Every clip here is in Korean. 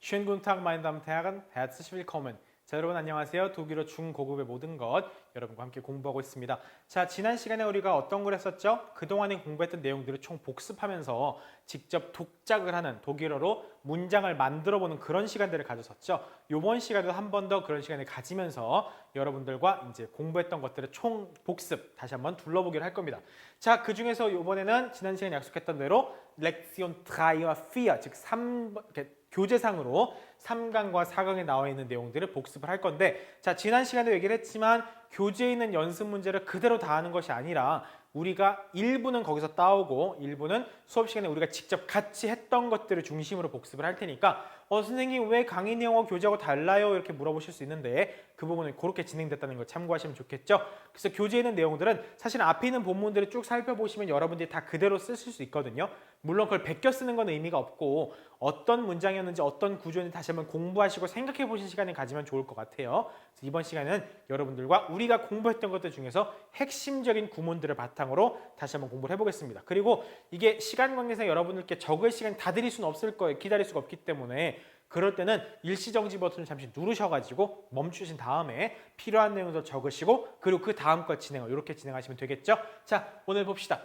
Schönen guten Tag, meine Damen und Herren. Herzlich willkommen. 자, 여러분 안녕하세요. 독일어 중고급의 모든 것 여러분과 함께 공부하고 있습니다. 자, 지난 시간에 우리가 어떤 걸 했었죠? 그동안에 공부했던 내용들을 총 복습하면서 직접 독작을 하는 독일어로 문장을 만들어보는 그런 시간들을 가졌었죠. 이번 시간에도 한 번 더 그런 시간을 가지면서 여러분들과 이제 공부했던 것들을 총 복습 다시 한번 둘러보기로 할 겁니다. 자, 그 중에서 이번에는 지난 시간에 약속했던 대로 렉시온 3와 4, 즉 3번 교재상으로 3강과 4강에 나와 있는 내용들을 복습을 할 건데, 자, 지난 시간에 얘기를 했지만 교재에 있는 연습 문제를 그대로 다 하는 것이 아니라 우리가 일부는 거기서 따오고 일부는 수업 시간에 우리가 직접 같이 했던 것들을 중심으로 복습을 할 테니까 선생님 왜 강의 내용하고 교재하고 달라요? 이렇게 물어보실 수 있는데 그 부분은 그렇게 진행됐다는 걸 참고하시면 좋겠죠. 그래서 교재에 있는 내용들은 사실 앞에 있는 본문들을 쭉 살펴보시면 여러분들이 다 그대로 쓰실 수 있거든요. 물론 그걸 베껴 쓰는 건 의미가 없고 어떤 문장이었는지 어떤 구조인지 다시 한번 공부하시고 생각해 보신 시간을 가지면 좋을 것 같아요. 그래서 이번 시간은 여러분들과 우리가 공부했던 것들 중에서 핵심적인 구문들을 바탕으로 다시 한번 공부를 해보겠습니다. 그리고 이게 시간 관계상 여러분들께 적을 시간 다 드릴 수는 없을 거예요. 기다릴 수가 없기 때문에 그럴 때는 일시정지 버튼을 잠시 누르셔가지고 멈추신 다음에 필요한 내용을 적으시고 그리고 그 다음 것 진행을 이렇게 진행하시면 되겠죠. 자, 오늘 봅시다.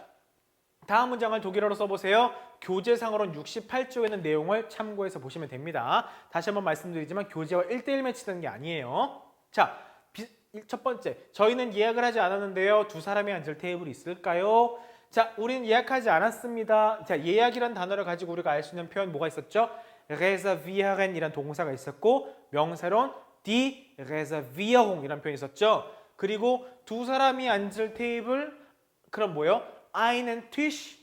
다음 문장을 독일어로 써보세요. 교재상으로는 68쪽에 있는 내용을 참고해서 보시면 됩니다. 다시 한번 말씀드리지만 교재와 1대1 매치되는 게 아니에요. 자, 첫 번째, 저희는 예약을 하지 않았는데요. 두 사람이 앉을 테이블이 있을까요? 자, 우리는 예약하지 않았습니다. 자, 예약이란 단어를 가지고 우리가 알 수 있는 표현 뭐가 있었죠? reservieren 이란 동사가 있었고 명사로는 die Reservierung 이란 표현이 있었죠. 그리고 두 사람이 앉을 테이블, 그럼 뭐예요? einen Tisch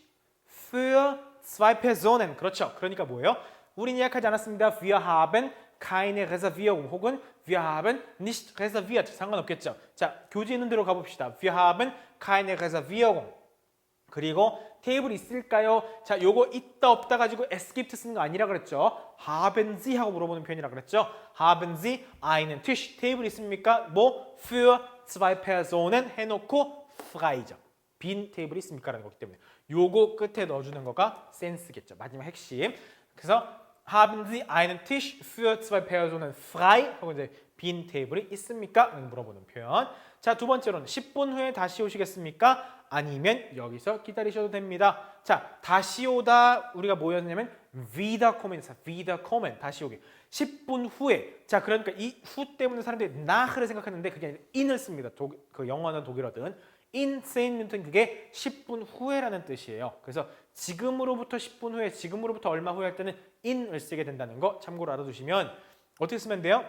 für zwei Personen. 그렇죠. 그러니까 뭐예요? 우린 예약하지 않았습니다. Wir haben keine Reservierung 혹은 wir haben nicht reserviert. 상관없겠죠. 자, 교재 있는 대로 가봅시다. Wir haben keine Reservierung. 그리고 테이블 있을까요? 자, 요거 있다 없다 가지고 es gibt 쓰는 거 아니라 그랬죠. haben Sie 하고 물어보는 표현이라 그랬죠. haben Sie einen Tisch? 테이블 있습니까? 뭐 für zwei Personen 해놓고 frei죠. 빈 테이블이 있습니까? 라는 거기 때문에 요거 끝에 넣어주는 거가 센스겠죠. 마지막 핵심. 그래서 haben Sie einen Tisch für zwei Personen frei? 하고 이제 빈 테이블이 있습니까? 라는 물어보는 표현. 자, 두 번째로는 10분 후에 다시 오시겠습니까? 아니면 여기서 기다리셔도 됩니다. 자, 다시 오다 우리가 뭐였냐면 wiederkommen, wiederkommen, 다시 오기. 10분 후에. 자, 그러니까 이 후 때문에 사람들이 nach를 생각하는데 그게 아니라 in을 씁니다. 그 영어나 독일어든. in 10 Minuten 그게 10분 후에라는 뜻이에요. 그래서 지금으로부터 10분 후에, 지금으로부터 얼마 후에 할 때는 in을 쓰게 된다는 거 참고로 알아두시면 어떻게 쓰면 돼요?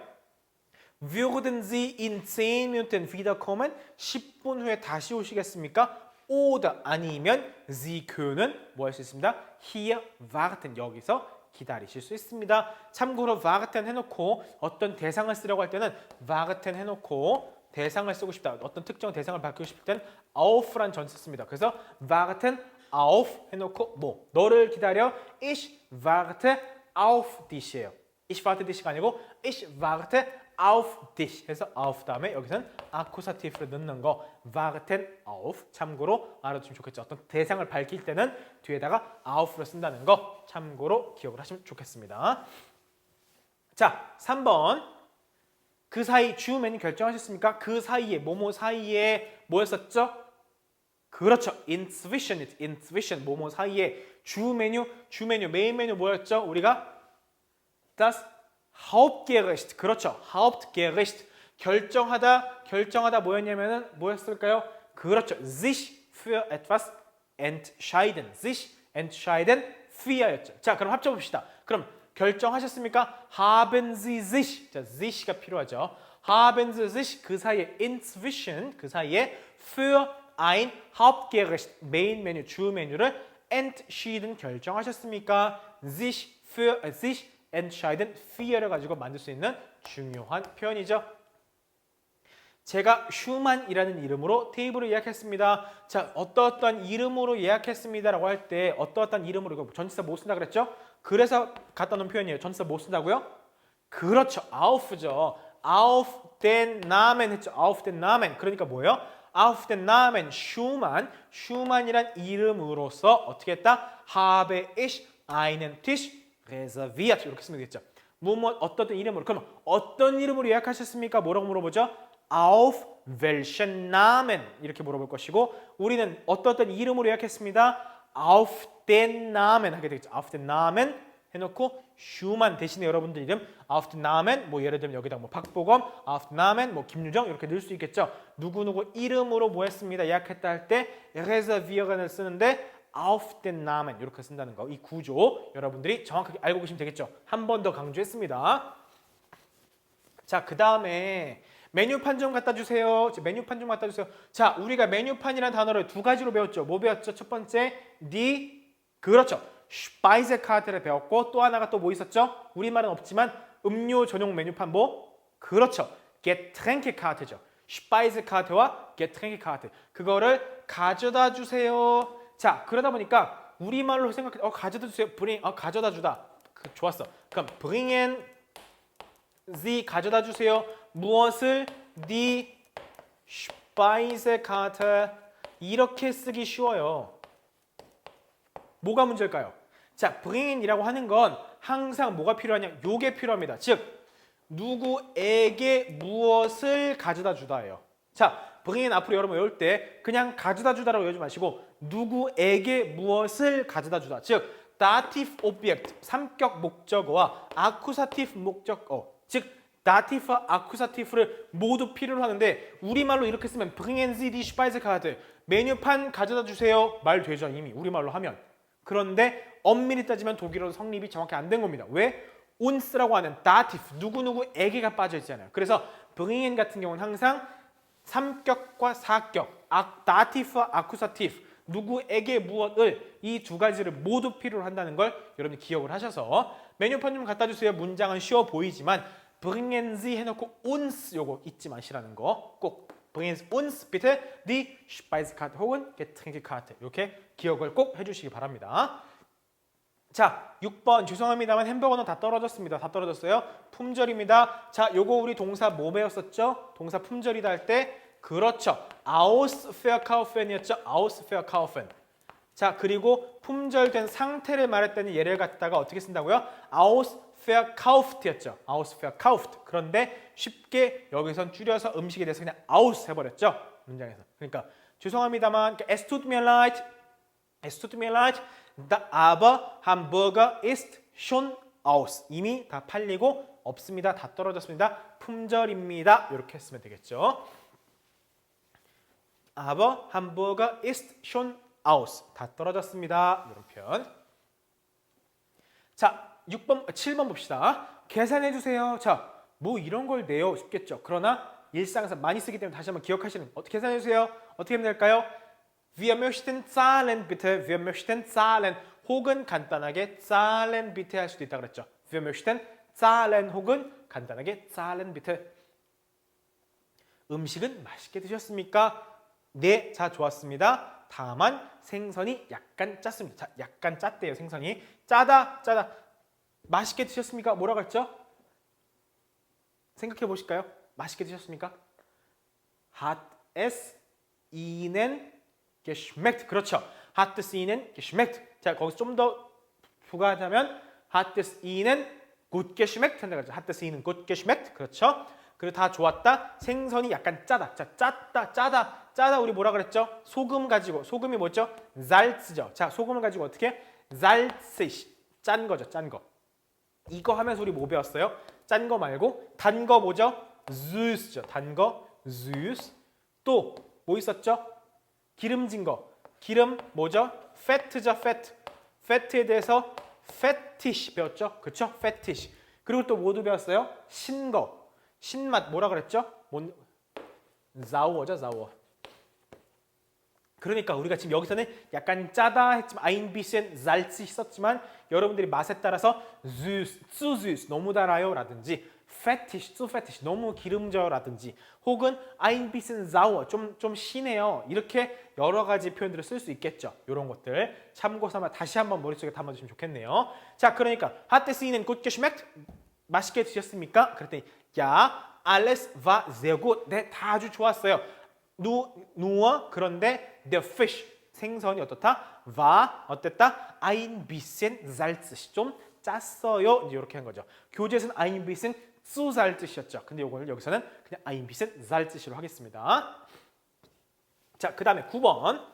Würden Sie in 10 Minuten wiederkommen? 10분 후에 다시 오시겠습니까? oder 아니면 Sie können 뭐 할 수 있습니다? Hier warten 여기서 기다리실 수 있습니다. 참고로 warten 해놓고 어떤 대상을 쓰려고 할 때는 warten 해놓고 대상을 쓰고 싶다. 어떤 특정 대상을 바꾸고 싶을 땐 auf란 전체 씁니다. 그래서 warten auf 해놓고 뭐 너를 기다려 ich warte auf dich예요. ich warte dich가 아니고 ich warte auf dich 해서 auf 다음에 여기서는 아쿠사티브를 넣는 거 warten auf 참고로 알아두시면 좋겠죠. 어떤 대상을 밝힐 때는 뒤에다가 auf를 쓴다는 거 참고로 기억을 하시면 좋겠습니다. 자, 3번 그 사이 주 메뉴 결정하셨습니까? 그 사이에 뭐뭐 사이에 뭐였었죠? 그렇죠. inzwischen 뭐뭐 사이에 주 메뉴 메인 메뉴 뭐였죠? 우리가 das Hauptgericht 그렇죠. Hauptgericht 결정하다 뭐였냐면은 뭐였을까요? 그렇죠. sich für etwas entscheiden. sich entscheiden für였죠. 자, 그럼 합쳐 봅시다. 그럼 결정하셨습니까? Haben Sie sich. 자, sich가 필요하죠. Haben Sie sich 그 사이에 inzwischen 그 사이에 für ein Hauptgericht 메인 메뉴 주 메뉴를 entschieden 결정하셨습니까? sich für sich entscheiden für를 가지고 만들 수 있는 중요한 표현이죠. 제가 슈만이라는 이름으로 테이블을 예약했습니다. 자, 어떠한 이름으로 예약했습니다라고 할 때 어떠한 이름으로 이거 전치사 못 쓴다 그랬죠? 그래서 갖다 놓은 표현이에요. 전치사 못 쓴다고요? 그렇죠. auf죠. auf den Namen 했죠. auf den Namen. 그러니까 뭐예요? auf den Namen 슈만이란 이름으로서 어떻게 했다? habe ich einen Tisch reserviert. 이렇게 쓰면 되겠죠. 무엇 어떤 이름으로. 그럼 어떤 이름으로 예약하셨습니까? 뭐라고 물어보죠? Auf welchen Namen 이렇게 물어볼 것이고 우리는 어떤 이름으로 예약했습니다. Auf den Namen 하게 되겠죠. Auf den Namen 해놓고 슈만 대신에 여러분들 이름 Auf den Namen 뭐 예를 들면 여기다 뭐 박보검 Auf den Namen 뭐 김유정 이렇게 넣을 수 있겠죠. 누구누구 이름으로 뭐 했습니다. 예약했다 할 때 reservier을 쓰는데 Auf den Namen 이렇게 쓴다는 거. 이 구조 여러분들이 정확하게 알고 계시면 되겠죠. 한 번 더 강조했습니다. 자, 그 다음에 메뉴판 좀 갖다 주세요. 메뉴판 좀 갖다 주세요. 자, 우리가 메뉴판이라는 단어를 두 가지로 배웠죠. 뭐 배웠죠? 첫 번째, 그렇죠. 스파이제카트를 배웠고 또 하나가 또 뭐 있었죠? 우리말은 없지만 음료 전용 메뉴판 뭐? 그렇죠. 게트랭케카트죠. 스파이제카트와 게트랭케카트. 그거를 가져다 주세요. 자, 그러다 보니까 우리말로 생각해 가져다 주세요. 가져다 주다. 좋았어. 그럼 bringen Sie 가져다 주세요. 무엇을? Die Speisekarte. 이렇게 쓰기 쉬워요. 뭐가 문제일까요? 자, bring인이라고 하는 건 항상 뭐가 필요하냐? 요게 필요합니다. 즉, 누구에게 무엇을 가져다 주다예요. 자, bring인 앞으로 여러분 외울 때 그냥 가져다 주다라고 외우지 마시고 누구에게 무엇을 가져다 주다. 즉, dative object, 삼격 목적어와 accusative 목적어, 즉 다티프와 아쿠사티프를 모두 필요로 하는데 우리말로 이렇게 쓰면 bringen Sie die Speisekarte 메뉴판 가져다 주세요 말 되죠 이미 우리말로 하면. 그런데 엄밀히 따지면 독일어로 성립이 정확히 안 된 겁니다. 왜? uns라고 하는 다티프 누구누구에게가 빠져 있잖아요. 그래서 bringen 같은 경우는 항상 삼격과 사격 다티프와 아쿠사티프 누구에게 무엇을 이 두 가지를 모두 필요로 한다는 걸 여러분이 기억을 하셔서 메뉴판 좀 갖다 주세요. 문장은 쉬워 보이지만 bringen Sie 해놓고 uns 요거 잊지 마시라는 거 꼭 bringen Sie uns bitte die Speisekarte 혹은 Getränkekarte 이렇게 기억을 꼭 해주시기 바랍니다. 자, 6번 죄송합니다만 햄버거는 다 떨어졌습니다. 다 떨어졌어요. 품절입니다. 자, 요거 우리 동사 뭐 배웠었죠? 동사 품절이다 할 때 그렇죠. Ausverkaufen이었죠. Ausverkaufen. 자, 그리고 품절된 상태를 말했더니 예를 갖다가 어떻게 쓴다고요? Ausverkauft였죠. Ausverkauft. 그런데 쉽게 여기선 줄여서 음식에 대해서 그냥 aus 해버렸죠. 문장에서. 그러니까 죄송합니다만 es tut mir leid, aber Hamburger ist schon aus. 이미 다 팔리고 없습니다. 다 떨어졌습니다. 품절입니다. 이렇게 했으면 되겠죠. aber Hamburger ist schon aus. 다 떨어졌습니다. 이런 표현. 자, 7번 봅시다. 계산해 주세요. 자, 뭐 이런 걸 내요. 쉽겠죠. 그러나 일상에서 많이 쓰기 때문에 다시 한번 기억하시는 어떻게 계산해 주세요. 어떻게 하면 될까요? Wir möchten zahlen bitte. Wir möchten zahlen. 혹은 간단하게 zahlen bitte 할 수도 있다 그랬죠. Wir möchten zahlen 혹은 간단하게 zahlen bitte. 음식은 맛있게 드셨습니까? 네, 자 좋았습니다. 다만 생선이 약간 짰습니다. 자, 약간 짰대요. 생선이 짜다. 맛있게 드셨습니까? 뭐라고 했죠? 생각해 보실까요? 맛있게 드셨습니까? Hat es Ihnen geschmeckt? 그렇죠. Hat es Ihnen geschmeckt? 자, 거기서 좀 더 부가하자면 Hat es Ihnen gut geschmeckt? 한다 그러죠. Hat es Ihnen gut geschmeckt? 그렇죠. 그리고 다 좋았다. 생선이 약간 짜다. 자, 짜다. 우리 뭐라 그랬죠? 소금 가지고. 소금이 뭐죠? Salz죠. 자, 소금을 가지고 어떻게? Salzig. 짠 거죠. 짠 거. 이거 하면서 우리 뭐 배웠어요? 짠 거 말고 단 거 뭐죠? süß죠. 단 거 süß. 또 뭐 있었죠? 기름진 거. 기름 뭐죠? fat죠. fat에 대해서 fetish 배웠죠? 그렇죠? fetish. 그리고 또 뭐도 배웠어요? 신 거. 신맛 뭐라 그랬죠? sauer죠. sauer. 그러니까 우리가 지금 여기서는 약간 짜다 했지만 ein bisschen salzig 썼지만 여러분들이 맛에 따라서 süß, zu süß, 너무 달아요 라든지 fetish, zu fetish, 너무 기름져요 라든지 혹은 ein bisschen sauer, 좀 신해요 이렇게 여러 가지 표현들을 쓸 수 있겠죠. 이런 것들 참고 삼아 다시 한번 머릿속에 담아주시면 좋겠네요. 자, 그러니까 hat es Ihnen gut geschmeckt? 맛있게 드셨습니까? 그랬더니 ja, alles war sehr gut. 네, 다 아주 좋았어요. nur 그런데 the fish 생선이 어떻다? war 어땠다? ein bisschen salzig 좀 짰어요. 이제 이렇게 한 거죠. 교재에서는 ein bisschen zu 잘 뜻이었죠. 근데 요걸 여기서는 그냥 ein bisschen salz로 하겠습니다. 자, 그 다음에 9번.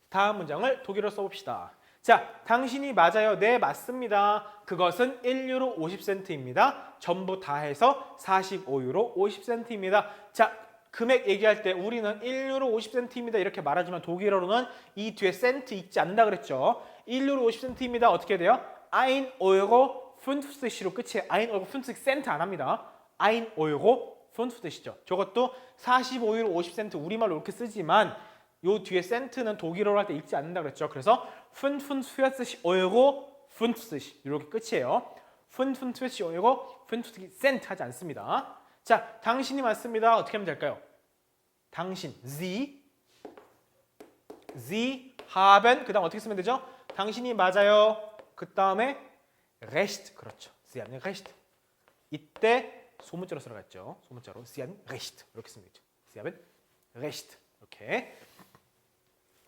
다음 문장을 독일어로 써봅시다. 자, 당신이 맞아요. 네, 맞습니다. 그것은 1유로 50센트입니다. 전부 다 해서 45유로 50센트입니다. 자, 금액 얘기할 때 우리는 1유로 50센트입니다. 이렇게 말하지만 독일어로는 이 뒤에 센트 읽지 않는다 그랬죠. 1유로 50센트입니다. 어떻게 돼요? 1 Euro 50로 끝이에요. 1 Euro 50센트 안 합니다. 1 Euro 50이죠. 저것도 45유로 50센트 우리말로 이렇게 쓰지만 요 뒤에 센트는 독일어로 할 때 읽지 않는다 그랬죠. 그래서 45 Euro 50 이렇게 끝이에요. 45 Euro 50센트 하지 않습니다. 자, 당신이 맞습니다. 어떻게 하면 될까요? 당신, Sie haben, 그 다음 어떻게 쓰면 되죠? 당신이 맞아요. 그 다음에 recht, 그렇죠. Sie haben recht. 이때 소문자로 들어갔죠. 소문자로 Sie haben recht 이렇게 쓰면 되죠. Sie haben recht 이렇게.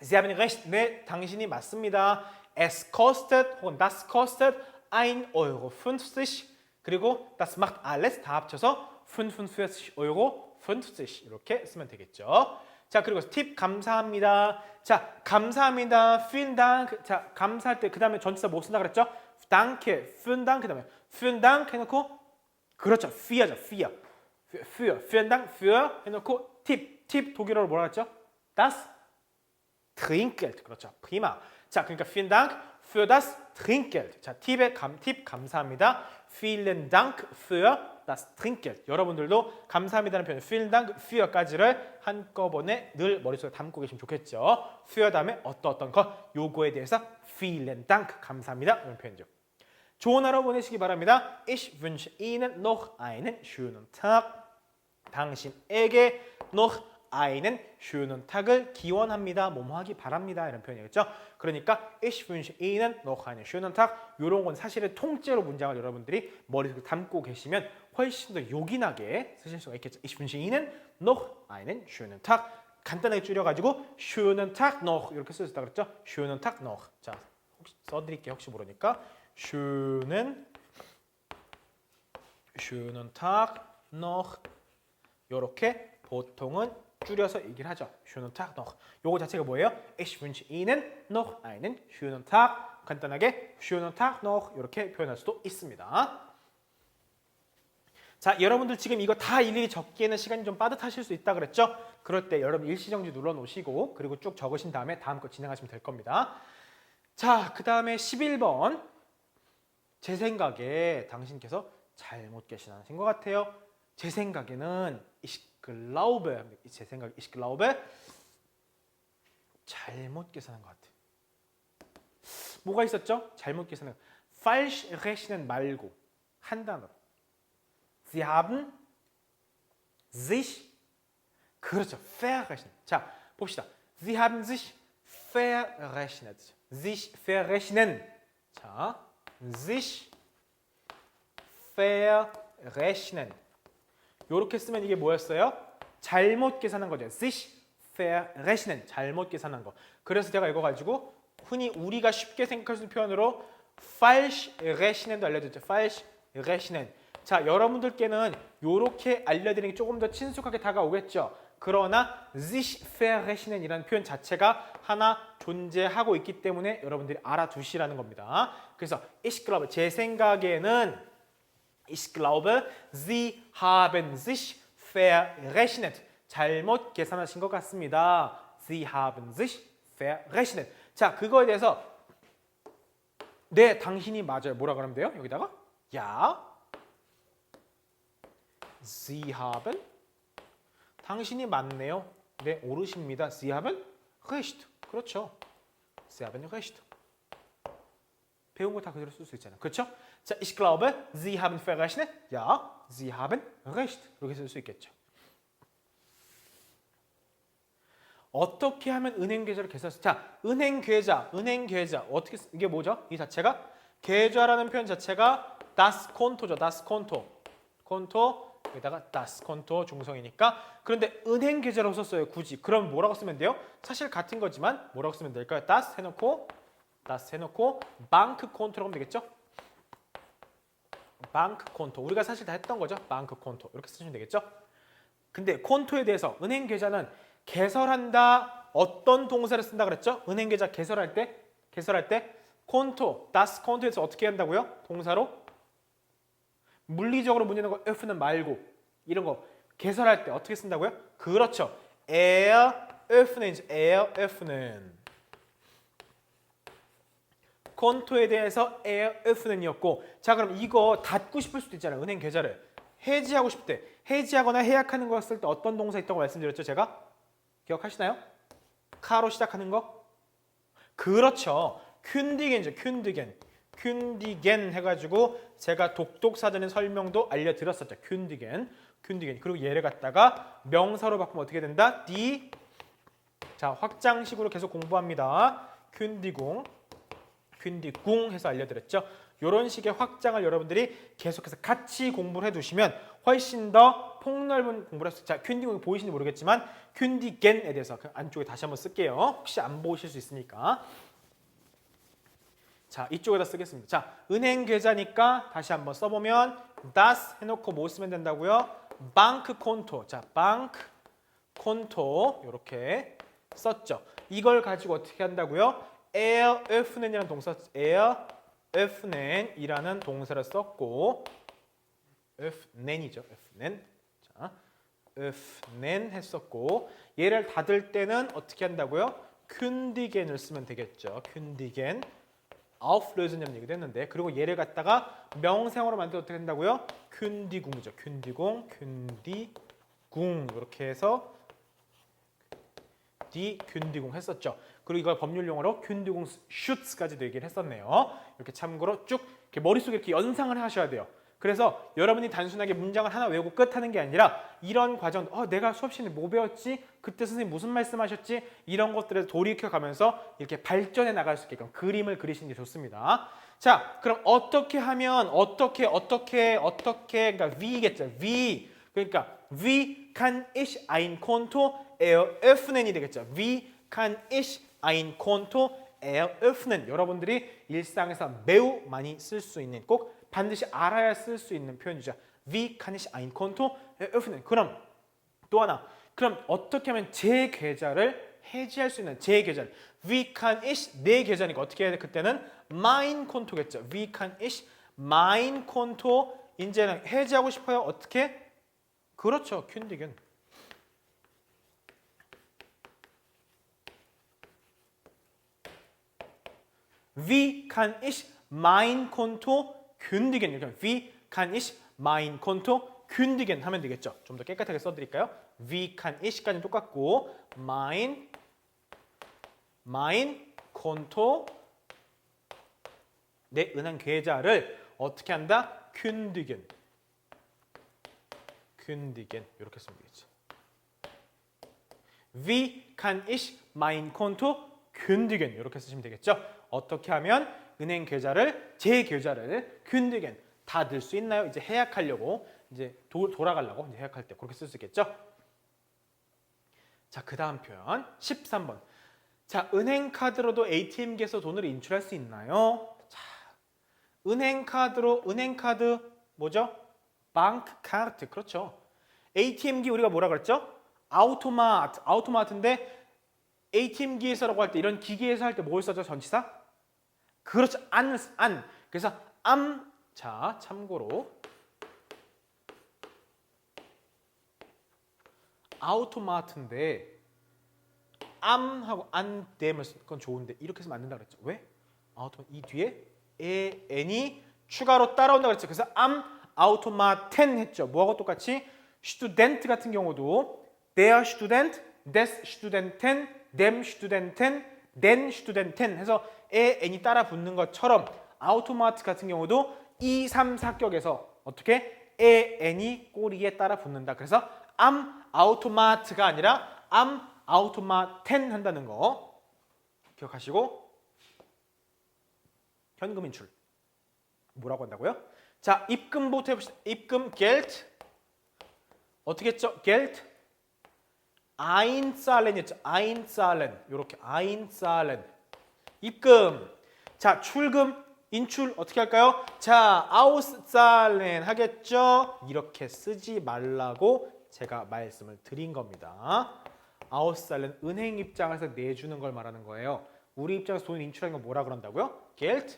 Sie haben recht. 네, 당신이 맞습니다. Es kostet 혹은 das kostet 1 Euro 50 그리고 das macht alles 다 합쳐서 45 Euro 50 이렇게 쓰면 되겠죠. 자, 그리고 팁 감사합니다. 자, 감사합니다. vielen Dank. 자, 감사할 때 그 다음에 전치사 뭐 쓴다 그랬죠? danke, vielen Dank 그 다음에 vielen Dank 해놓고 그렇죠. für죠, vielen Dank für 해놓고 팁 독일어로 뭐라 그랬죠? das Trinkgeld. 그렇죠. prima. 자, 그러니까 vielen Dank für das Trinkgeld. 자, 팁 감사합니다. vielen Dank für das Trinkgeld. 여러분들도 감사합니다는 표현 vielen Dank für까지를 한꺼번에 늘 머릿속에 담고 계시면 좋겠죠. für 다음에 어떤 것 요거에 대해서 vielen Dank 감사합니다. 이런 표현이죠. 좋은 하루 보내시기 바랍니다. Ich wünsche Ihnen noch einen schönen Tag. 당신에게 noch einen schönen Tag을 기원합니다. 뭐뭐하기 바랍니다. 이런 표현이겠죠. 그러니까 ich wünsche Ihnen noch einen schönen Tag. 이런 건 사실은 통째로 문장을 여러분들이 머릿속에 담고 계시면 훨씬 더 요긴하게 쓰실 수가 있겠죠. Ich wünsche Ihnen noch einen schönen Tag. 간단하게 줄여가지고 schönen Tag noch 이렇게 쓸 수 있다 그랬죠. schönen Tag noch. 자, 혹시 써드릴게요. 혹시 모르니까 schönen Tag noch 이렇게 보통은 줄여서 얘기를 하죠. schönen Tag noch. 요거 자체가 뭐예요? Ich wünsche Ihnen noch einen schönen Tag. 간단하게 schönen Tag noch 이렇게 표현할 수도 있습니다. 자, 여러분들 지금 이거 다 일일이 적기에는 시간이 좀 빠듯하실 수 있다 그랬죠? 그럴 때 여러분 일시정지 눌러 놓으시고 그리고 쭉 적으신 다음에 다음 거 진행하시면 될 겁니다. 자, 그 다음에 11번. 제 생각에 당신께서 잘못 계시는 것 같아요. 제 생각에는 제 생각 ich glaube 잘못 계산한 것 같아요. 뭐가 있었죠? 잘못 계산한 거. falsch rechnen 말고 한 단어로. Sie haben sich 그렇죠. verrechnet. 자, 봅시다. Sie haben sich verrechnet. sich verrechnen. 자, sich verrechnen. 요렇게 쓰면 이게 뭐였어요? 잘못 계산한 거죠. sich verrechnen. 잘못 계산한 거. 그래서 제가 이거 가지고 흔히 우리가 쉽게 생각할 수 있는 표현으로 falsch rechnen도 알려줬죠. falsch rechnen. 자, 여러분들께는 요렇게 알려드리는 게 조금 더 친숙하게 다가오겠죠. 그러나 sich verrechnen 이라는 표현 자체가 하나 존재하고 있기 때문에 여러분들이 알아두시라는 겁니다. 그래서 ich glaube, 제 생각에는 Ich glaube, Sie haben sich verrechnet. 잘못 계산하신 것 같습니다. Sie haben sich verrechnet. 자, 그거에 대해서 네, 당신이 맞아요. 뭐라 그러면 돼요? 여기다가 Ja, Sie haben 당신이 맞네요. 네, 옳으십니다. Sie haben recht. 그렇죠. Sie haben recht. 배운 거 다 그대로 쓸 수 있잖아요. 그렇죠? 자, ich glaube, Sie haben verrechnet. Ja, Sie haben recht. 이렇게 쓸 수 있겠죠. 어떻게 하면 은행 계좌를 계산할 자, 은행 계좌 어떻게 이게 뭐죠? 이 자체가 계좌라는 표현 자체가 das Konto죠. das Konto. 콘토 여기다가 das Konto 중성이니까. 그런데 은행 계좌로 썼어요. 굳이. 그럼 뭐라고 쓰면 돼요? 사실 같은 거지만 뭐라고 쓰면 될까요? das 해놓고 bank 콘토라고 하면 되겠죠? 방크 콘토. 우리가 사실 다 했던 거죠. 방크 콘토. 이렇게 쓰시면 되겠죠? 근데 콘토에 대해서 은행 계좌는 개설한다. 어떤 동사를 쓴다 그랬죠? 은행 계좌 개설할 때 콘토, 다스 콘토에서 어떻게 한다고요? 동사로 물리적으로 문제는 거 öffnen 말고 이런 거 개설할 때 어떻게 쓴다고요? 그렇죠. eröffnen, eröffnen. 콘토에 대해서 eröffnen이었고, 자 그럼 이거 닫고 싶을 수도 있잖아요. 은행 계좌를 해지하고 싶을 때, 해지하거나 해약하는 거 쓸 때 어떤 동사 있다고 말씀드렸죠? 제가 기억하시나요? 카로 시작하는 거? 그렇죠. 튠디겐이죠. 튠디겐 해가지고 제가 독독사전의 설명도 알려드렸었죠. 튠디겐. 그리고 얘를 갖다가 명사로 바꾸면 어떻게 된다? 자 확장식으로 계속 공부합니다. 튠디궁 해서 알려드렸죠. 이런 식의 확장을 여러분들이 계속해서 같이 공부를 해두시면 훨씬 더 폭넓은 공부를 할 수 있어요. 자, 튠디궁이 보이시는지 모르겠지만 튠디겐에 대해서 그 안쪽에 다시 한번 쓸게요. 혹시 안 보이실 수 있으니까. 자, 이쪽에다 쓰겠습니다. 자, 은행 계좌니까 다시 한번 써보면 das 해놓고 뭐 쓰면 된다고요? bank 콘토. 자, bank 콘토 이렇게 썼죠. 이걸 가지고 어떻게 한다고요? eröffnen이라는 동사, eröffnen이라는 동사를 썼고, öffnen이죠, öffnen. 자, öffnen 했었고, 얘를 닫을 때는 어떻게 한다고요? kündigen을 쓰면 되겠죠. kündigen, auflösen이라는 얘기도 했는데, 그리고 얘를 갖다가 명사형으로 만들어 어떻게 한다고요? kündigung이죠. kündigung 이렇게 해서 die Kündigung 했었죠. 그리고 이걸 법률 용어로 Kündigungsschutz,까지도 얘기를 했었네요. 이렇게 참고로 쭉 이렇게 머릿속에 이렇게 연상을 하셔야 돼요. 그래서 여러분이 단순하게 문장을 하나 외우고 끝 하는 게 아니라 이런 과정, 내가 수업 시간에 뭐 배웠지? 그때 선생님 무슨 말씀하셨지? 이런 것들에 돌이켜 가면서 이렇게 발전해 나갈 수 있게끔 그림을 그리시는 게 좋습니다. 자, 그럼 어떻게 하면 그러니까 wie겠죠. 그러니까 wie kann ich ein Konto eröffnen이 되겠죠. Wie kann ich ein Konto eröffnen? 여러분들이 일상에서 매우 많이 쓸 수 있는, 꼭 반드시 알아야 쓸 수 있는 표현이죠. Wie kann ich ein Konto eröffnen? 그럼 또 하나, 그럼 어떻게 하면 제 계좌를 해지할 수 있는, 제 계좌를 Wie kann ich, 내 계좌니까 어떻게 해야 돼? 그때는 mein Konto겠죠. Wie kann ich mein Konto, 이제는 해지하고 싶어요. 어떻게? 그렇죠. 튠디겐. Wie kann ich mein Konto kündigen? Wie kann ich mein Konto kündigen 하면 되겠죠. 좀 더 깨끗하게 써드릴까요? Wie kann ich까지는 똑같고 mein Konto, 내 은행 계좌를 어떻게 한다? kündigen 이렇게 쓰면 되겠죠. Wie kann ich mein Konto kündigen 이렇게 쓰시면 되겠죠. 어떻게 하면 은행 계좌를, 제 계좌를 kündigen, 닫을 수 있나요? 이제 해약하려고, 이제 돌아가려고 이제 해약할 때 그렇게 쓸 수 있겠죠. 자, 그 다음 표현 13번. 자, 은행 카드로도 ATM기에서 돈을 인출할 수 있나요? 자, 은행 카드 뭐죠? 방크카르트. 그렇죠. ATM기 우리가 뭐라 그랬죠? 아우토마트인데 ATM기에서라고 할 때, 이런 기기에서 할 때 뭘 써죠? 전치사? 그렇죠. 안. 그래서 자, 참고로 아우토마트인데 암하고 안 댐을 쓰는 건 좋은데 이렇게 쓰면 안 된다 그랬죠. 왜? 아우토마트 이 뒤에 n이 추가로 따라온다 그랬죠. 그래서 아우토마텐 했죠. 뭐하고 똑같이? 스튜던트 같은 경우도 der Student, des Studenten, dem Studenten, den Studenten 해서 n이 따라 붙는 것처럼 아우토마트 같은 경우도 2, 3, 4격에서 어떻게? n이 꼬리에 따라 붙는다. 그래서 아우토마트가 아니라 아우토마텐 한다는 거 기억하시고, 현금 인출 뭐라고 한다고요? 자, 입금부터 해봅시다. 입금 Geld 어떻게 했죠? Geld einzahlen이었죠. einzahlen 이렇게 einzahlen 입금. 자, 출금 인출 어떻게 할까요? 자, 아우스잘렌 하겠죠? 이렇게 쓰지 말라고 제가 말씀을 드린 겁니다. 아우스잘렌 은행 입장에서 내주는 걸 말하는 거예요. 우리 입장에서 돈을 인출하는 건 뭐라 그런다고요? Geld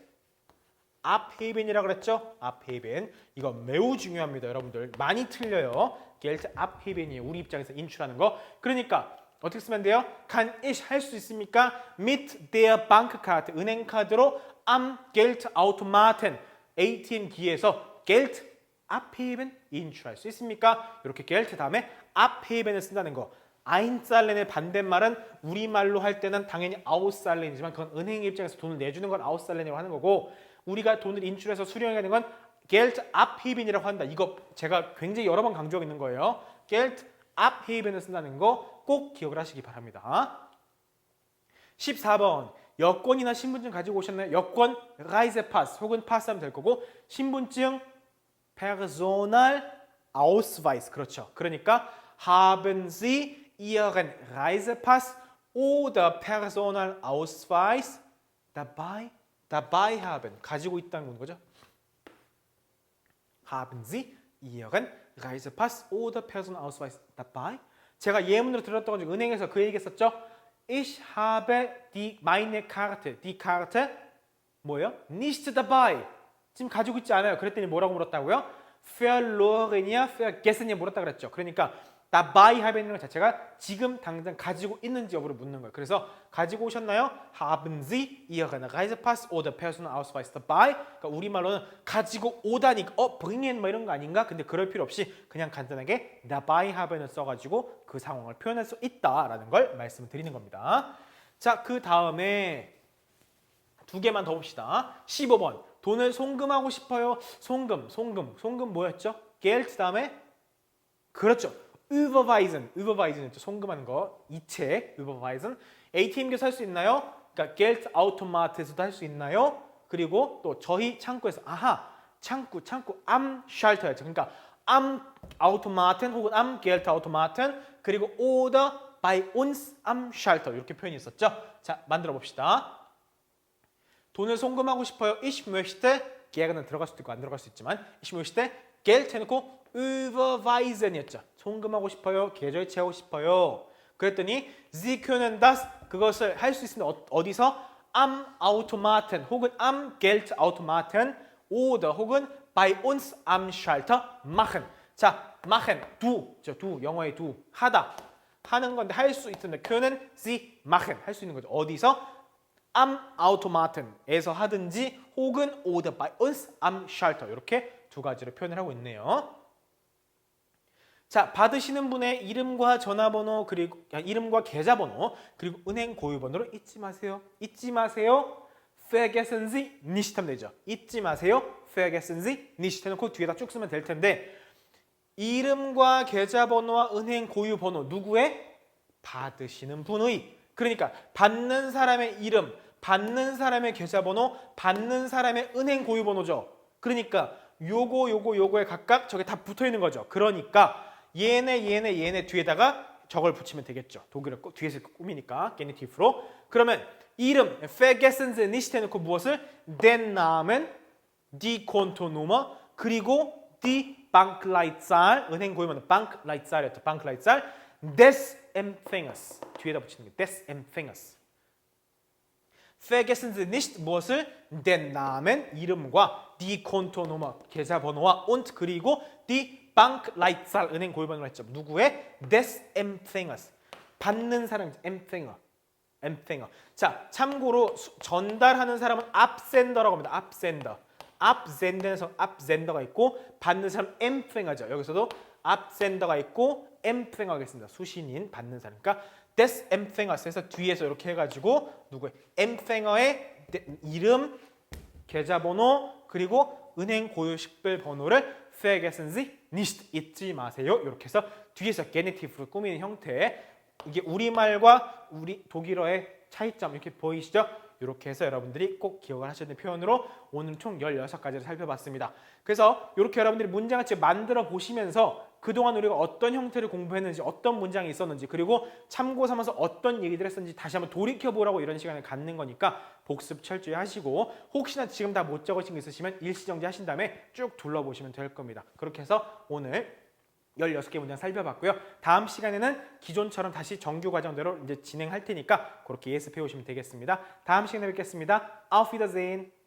abheben이라고 그랬죠? abheben. 이거 매우 중요합니다, 여러분들. 많이 틀려요. Geld abheben이에요. 우리 입장에서 인출하는 거. 그러니까 어떻게 쓰면 돼요? Kann ich 할 수 있습니까? Mit der Bankkarte 은행카드로 am Geldautomaten ATM기에서 Geld abheben 인출할 수 있습니까? 이렇게 Geld 다음에 abheben을 쓴다는 거. 아인살렌의 반대말은 우리말로 할 때는 당연히 아웃살렌이지만 그건 은행 입장에서 돈을 내주는 건 아웃살렌이라고 하는 거고 우리가 돈을 인출해서 수령해야 되는 건 Geld abheben이라고 한다. 이거 제가 굉장히 여러 번 강조하고 있는 거예요. Geld abheben을 쓴다는 거 꼭 기억을 하시기 바랍니다. 14번 여권이나 신분증 가지고 오셨나요? 여권 Reisepass 혹은 파스 하면 될 거고 신분증 Personalausweis 그렇죠. 그러니까 haben Sie Ihren Reisepass oder Personalausweis dabei? dabei haben 가지고 있다는 거죠. Haben Sie Ihren Reisepass oder Personalausweis dabei? 제가 예문으로 들었던 건 은행에서 그 얘기했었죠. Ich habe meine Karte, die Karte 뭐예요? Nicht dabei. 지금 가지고 있지 않아요. 그랬더니 뭐라고 물었다고요? Verloren이야, vergessen이야 물었다 그랬죠. 그러니까 dabei haben이라는 것 자체가 지금 당장 가지고 있는지 여부를 묻는 거예요. 그래서 가지고 오셨나요? Haben Sie Ihren Reisepass oder Personalausweis dabei? 그러니까 우리말로는 가지고 오다니까 bringen 뭐 이런 거 아닌가? 근데 그럴 필요 없이 그냥 간단하게 dabei haben을 써가지고 그 상황을 표현할 수 있다라는 걸 말씀을 드리는 겁니다. 자, 그 다음에 두 개만 더 봅시다. 15번 돈을 송금하고 싶어요. 송금 뭐였죠? Geld 다음에 그렇죠. überweisen 송금하는 거 이체 überweisen ATM기에서 할 수 있나요? 그러니까 Geldautomat에서도 할 수 있나요? 그리고 또 저희 창구에서 창구 am Schalter였죠. 그러니까 am Automaten 혹은 am Geldautomaten 그리고 oder bei uns am Schalter 이렇게 표현이 있었죠. 자, 만들어 봅시다. 돈을 송금하고 싶어요. Ich möchte 계약은 들어갈 수도 있고 안 들어갈 수 있지만 ich möchte Geld 해놓고 überweisen이었죠. 송금하고 싶어요. 계좌에 채우고 싶어요. 그랬더니 Sie können das 그것을 할 수 있으면 어디서? am Automaten 혹은 am Geldautomaten oder 혹은 bei uns am Schalter machen. 자, machen do 영어의 do 하다 하는 건데 할 수 있는데 können Sie machen 할 수 있는 거죠. 어디서? am Automaten에서 하든지 혹은 oder bei uns am Schalter 이렇게 두 가지로 표현을 하고 있네요. 자, 받으시는 분의 이름과 전화번호 그리고 이름과 계좌번호 그리고 은행 고유번호를 잊지 마세요. vergessen Sie nicht 하면 되죠. 잊지 마세요. vergessen Sie nicht 해놓고 뒤에다 쭉 쓰면 될 텐데 이름과 계좌번호와 은행 고유번호 누구의? 받으시는 분의. 그러니까 받는 사람의 이름, 받는 사람의 계좌번호, 받는 사람의 은행 고유번호죠. 그러니까 요거에 각각 저게 다 붙어 있는 거죠. 그러니까 얘네 뒤에다가 저걸 붙이면 되겠죠. 독일어 뒤에서 꾸미니까 게니티브로. 그러면 이름 vergessen Sie nicht 해놓고 무엇을? den Namen, die Kontonummer 그리고 die Bankleitzahl 은행 고유번호 Bankleitzahl이었죠. Bankleitzahl des Empfängers 뒤에다 붙이는 게 des Empfängers. vergessen Sie nicht 무엇을? den Namen 이름과 die Kontonummer 계좌번호와 und 그리고 die Bankleitzahl 은행 고유번호를 했죠. 누구의? des Empfängers 받는 사람 Empfänger. 자, 참고로 전달하는 사람은 absender라고 합니다. absender에서 absender가 있고 받는 사람 Empfänger죠. 여기서도 absender가 있고 Empfänger 하겠습니다. 수신인 받는 사람. 그러니까 des Empfängers에서 뒤에서 이렇게 해가지고 누구의? Empfänger의 이름, 계좌번호 그리고 은행 고유 식별 번호를 vergessen Sie nicht 잊지 마세요. 이렇게 해서 뒤에서 게니티브로 꾸미는 형태. 이게 우리말과 우리 독일어의 차이점 이렇게 보이시죠? 이렇게 해서 여러분들이 꼭 기억을 하셔야 되는 표현으로 오늘 총 16가지를 살펴봤습니다. 그래서 이렇게 여러분들이 문장을 만들어 보시면서 그동안 우리가 어떤 형태를 공부했는지, 어떤 문장이 있었는지, 그리고 참고 삼아서 어떤 얘기를 했었는지 다시 한번 돌이켜보라고 이런 시간을 갖는 거니까 복습 철저히 하시고, 혹시나 지금 다 못 적으신 게 있으시면 일시정지 하신 다음에 쭉 둘러보시면 될 겁니다. 그렇게 해서 오늘 16개 문장 살펴봤고요. 다음 시간에는 기존처럼 다시 정규 과정대로 이제 진행할 테니까 그렇게 예습해 오시면 되겠습니다. 다음 시간에 뵙겠습니다. Auf Wiedersehen.